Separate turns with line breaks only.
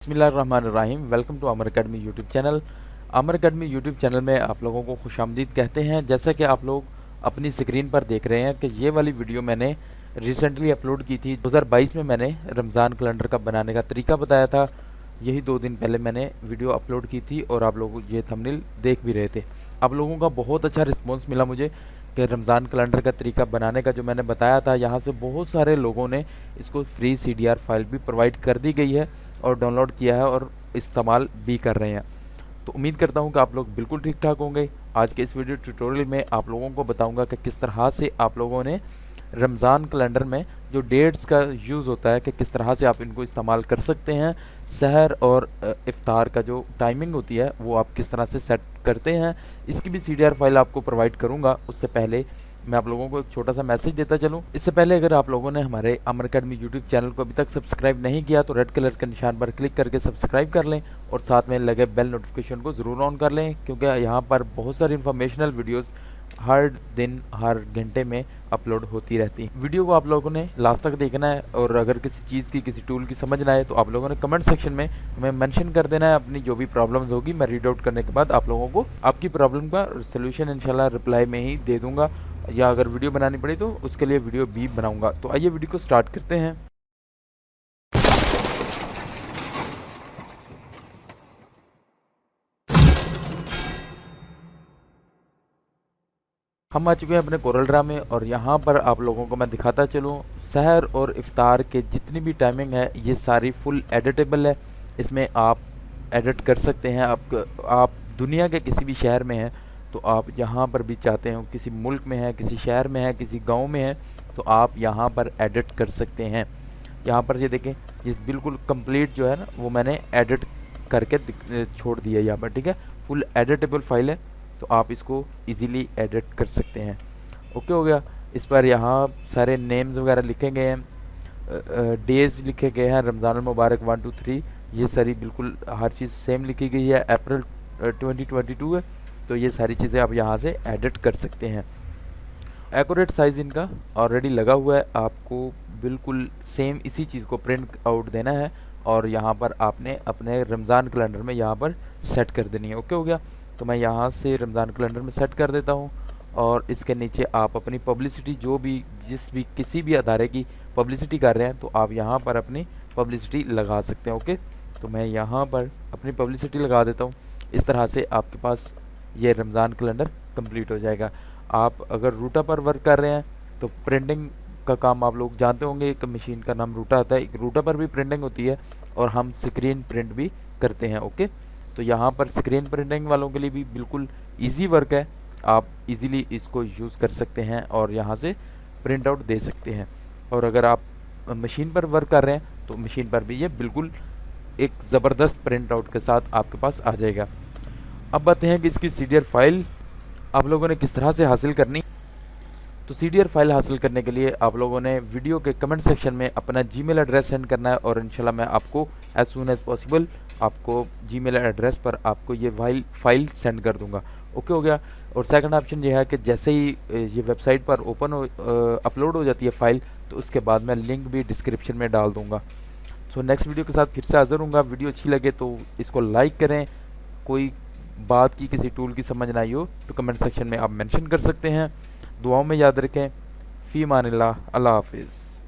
बिस्मिल्लाहिर्रहमानिर्रहीम। Welcome to Amar academy YouTube channel. Amar academy YouTube channel में आप लोगों को खुशामदीद कहते हैं। जैसा कि आप लोग अपनी स्क्रीन पर देख रहे हैं कि ये वाली वीडियो मैंने रिसेंटली अपलोड की थी। 2022 में मैंने रमज़ान कैलेंडर का बनाने का तरीका बताया था। यही 2 दिन पहले मैंने वीडियो अपलोड की थी और आप लोग ये थंबनेल देख भी रहे थे। आप लोगों का बहुत अच्छा रिस्पॉन्स मिला मुझे कि रमज़ान कैलेंडर का तरीका बनाने का जो मैंने बताया था, यहाँ से बहुत सारे लोगों ने इसको फ्री CDR फाइल भी प्रोवाइड कर दी गई है और डाउनलोड किया है और इस्तेमाल भी कर रहे हैं। तो उम्मीद करता हूँ कि आप लोग बिल्कुल ठीक ठाक होंगे। आज के इस वीडियो ट्यूटोरियल में आप लोगों को बताऊंगा कि किस तरह से आप लोगों ने रमज़ान कैलेंडर में जो डेट्स का यूज़ होता है कि किस तरह से आप इनको इस्तेमाल कर सकते हैं। सहर और इफ्तार का जो टाइमिंग होती है वो आप किस तरह से सेट करते हैं, इसकी भी CDR फाइल आपको प्रोवाइड करूँगा। उससे पहले मैं आप लोगों को एक छोटा सा मैसेज देता चलूँ। इससे पहले अगर आप लोगों ने हमारे अमर अकेडमी यूट्यूब चैनल को अभी तक सब्सक्राइब नहीं किया तो रेड कलर के निशान पर क्लिक करके सब्सक्राइब कर लें और साथ में लगे बेल नोटिफिकेशन को ज़रूर ऑन कर लें, क्योंकि यहाँ पर बहुत सारी इन्फॉर्मेशनल वीडियोस हर दिन हर घंटे में अपलोड होती रहती हैं। वीडियो को आप लोगों ने लास्ट तक देखना है और अगर किसी चीज़ की किसी टूल की समझ ना आए तो आप लोगों ने कमेंट सेक्शन में हमें मेंशन कर देना है। अपनी जो भी प्रॉब्लम्स होगी मैं रीड आउट करने के बाद आप लोगों को आपकी प्रॉब्लम का सोल्यूशन इंशाल्लाह रिप्लाई में ही दे दूंगा, या अगर वीडियो बनानी पड़ी तो उसके लिए वीडियो भी बनाऊंगा। तो आइए वीडियो को स्टार्ट करते हैं। हम आ चुके हैं अपने कोरल ड्रा में और यहाँ पर आप लोगों को मैं दिखाता चलूँ सहर और इफ्तार के जितनी भी टाइमिंग है ये सारी फुल एडिटेबल है। इसमें आप एडिट कर सकते हैं। आप दुनिया के किसी भी शहर में हैं तो आप यहाँ पर भी चाहते हो, किसी मुल्क में है, किसी शहर में है, किसी गांव में है, तो आप यहाँ पर एडिट कर सकते हैं। यहाँ पर ये देखें, ये बिल्कुल कंप्लीट जो है ना वो मैंने एडिट करके छोड़ दिया यहाँ पर। ठीक है, फुल एडिटेबल फाइल है तो आप इसको इजीली एडिट कर सकते हैं। ओके हो गया। इस पर यहाँ सारे नेम्स वगैरह लिखे गए हैं, डेज लिखे गए हैं, रमज़ान मुबारक 1 2 3, ये सारी बिल्कुल हर चीज़ सेम लिखी गई है। अप्रैल 2022 है तो ये सारी चीज़ें आप यहाँ से एडिट कर सकते हैं। एक्यूरेट साइज़ इनका ऑलरेडी लगा हुआ है, आपको बिल्कुल सेम इसी चीज़ को प्रिंट आउट देना है और यहाँ पर आपने अपने रमज़ान कैलेंडर में यहाँ पर सेट कर देनी है। ओके हो गया। तो मैं यहाँ से रमज़ान कैलेंडर में सेट कर देता हूँ और इसके नीचे आप अपनी पब्लिसिटी जो भी किसी भी अदारे की पब्लिसिटी कर रहे हैं तो आप यहाँ पर अपनी पब्लिसिटी लगा सकते हैं। ओके, तो मैं यहाँ पर अपनी पब्लिसिटी लगा देता हूँ। इस तरह से आपके पास ये रमज़ान कैलेंडर कंप्लीट हो जाएगा। आप अगर रूटा पर वर्क कर रहे हैं तो प्रिंटिंग का काम आप लोग जानते होंगे, एक मशीन का नाम रूटा आता है, एक रूटा पर भी प्रिंटिंग होती है और हम स्क्रीन प्रिंट भी करते हैं। ओके, तो यहाँ पर स्क्रीन प्रिंटिंग वालों के लिए भी बिल्कुल इजी वर्क है, आप इजीली इसको यूज़ कर सकते हैं और यहाँ से प्रिंट आउट दे सकते हैं। और अगर आप मशीन पर वर्क कर रहे हैं तो मशीन पर भी ये बिल्कुल एक ज़बरदस्त प्रिंट आउट के साथ आपके पास आ जाएगा। अब बातें हैं कि इसकी CDR फाइल आप लोगों ने किस तरह से हासिल करनी। तो CDR फाइल हासिल करने के लिए आप लोगों ने वीडियो के कमेंट सेक्शन में अपना जीमेल एड्रेस सेंड करना है और इंशाल्लाह मैं आपको एज सून एज़ पॉसिबल आपको जीमेल एड्रेस पर आपको ये फाइल सेंड कर दूंगा। ओके हो गया। और सेकंड ऑप्शन ये है कि जैसे ही ये वेबसाइट पर अपलोड हो जाती है फाइल तो उसके बाद मैं लिंक भी डिस्क्रिप्शन में डाल दूँगा। सो नेक्स्ट वीडियो के साथ फिर से हाजिर हूँगा। वीडियो अच्छी लगे तो इसको लाइक करें। कोई बात की किसी टूल की समझ ना आई हो तो कमेंट सेक्शन में आप मेंशन कर सकते हैं। दुआओं में याद रखें। फ़ी अमानिल्लाह। अल्लाह हाफिज़।